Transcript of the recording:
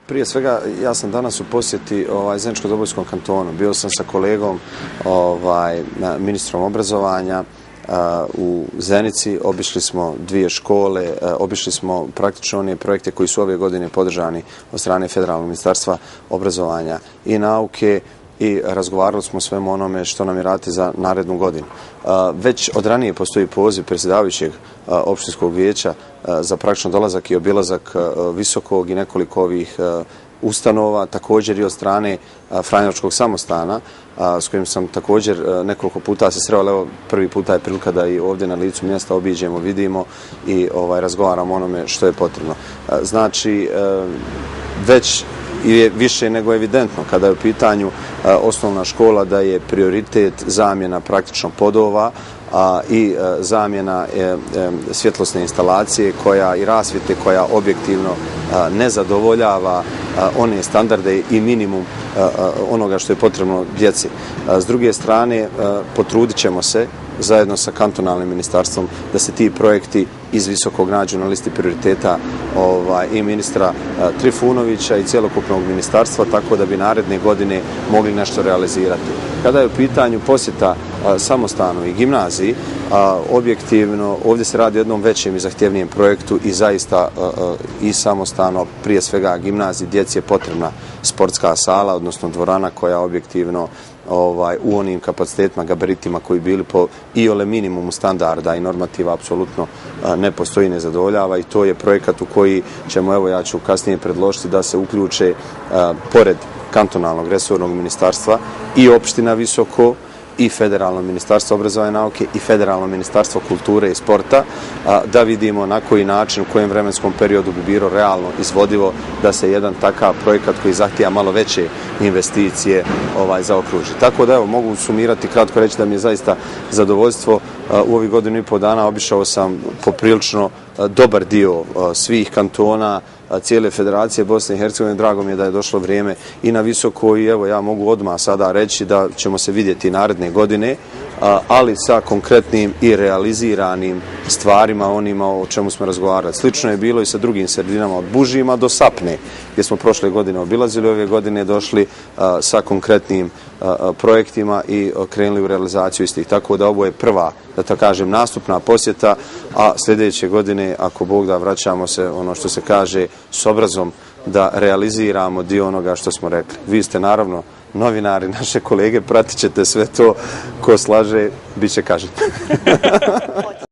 Prije svega, ja sam danas u posjeti Zeničko-Dobojskom kantonu. Bio sam sa kolegom, ministrom obrazovanja u Zenici, obišli smo 2 škole, obišli smo praktično one projekte koji su ove godine podržani od strane Federalnog ministarstva obrazovanja i nauke i razgovarali smo o svemu onome što nam je raditi za narednu godinu. Već od ranije postoji poziv predsjedavajućeg opštinskog vijeća za praktično dolazak i obilazak Visokog i nekoliko ovih ustanova, također i od strane Franjevačkog samostana, s kojim sam također nekoliko puta se sreo, ali evo prvi puta je prilika da i ovdje na licu mjesta obiđemo, vidimo i razgovaramo o onome što je potrebno. Znači, već je više nego evidentno kada je u pitanju osnovna škola da je prioritet zamjena praktično podova i zamjena svjetlosne instalacije i rasvjete koja objektivno ne zadovoljava one standarde i minimum onoga što je potrebno djeci. S druge strane, potrudit ćemo se zajedno sa kantonalnim ministarstvom da se ti projekti iz Visokog nađu na listi prioriteta i ministra Trifunovića i cjelokupnog ministarstva, tako da bi naredne godine mogli nešto realizirati. Kada je u pitanju posjeta samostanu i gimnaziji, objektivno ovdje se radi o jednom većem i zahtjevnijem projektu i zaista i samostano, prije svega gimnaziji, djeci je potrebna sportska sala, odnosno dvorana koja objektivno u onim kapacitetima, gabaritima koji bili po iole minimumu standarda i normativa apsolutno ne postoji, ne zadovoljava i to je projekat u koji ćemo, evo ja ću kasnije predložiti da se uključe pored kantonalnog resornog ministarstva i opština Visoko i Federalno ministarstvo obrazovanja i nauke i Federalno ministarstvo kulture i sporta, da vidimo na koji način, u kojem vremenskom periodu bi bilo realno izvodivo da se jedan takav projekat koji zahtijeva malo veće investicije zaokruži. Tako da evo, mogu sumirati, kratko reći da mi je zaista zadovoljstvo. U ovih 1,5 dana obišao sam poprilično dobar dio svih kantona, cijele Federacije Bosne i Hercegovine. Drago mi je da je došlo vrijeme i na Visoko i evo ja mogu odmah sada reći da ćemo se vidjeti naredne godine, ali sa konkretnim i realiziranim stvarima, onima o čemu smo razgovarali. Slično je bilo i sa drugim sredinama od Bužima do Sapne, gdje smo prošle godine obilazili, ove godine došli sa konkretnim projektima i krenuli u realizaciju istih. Tako da ovo je prva, da tako kažem, nastupna posjeta, a sljedeće godine, ako Bog da, vraćamo se, ono što se kaže, s obrazom da realiziramo dio onoga što smo rekli. Vi ste naravno novinari, naše kolege, pratit ćete sve to, ko slaže, bit će kažete.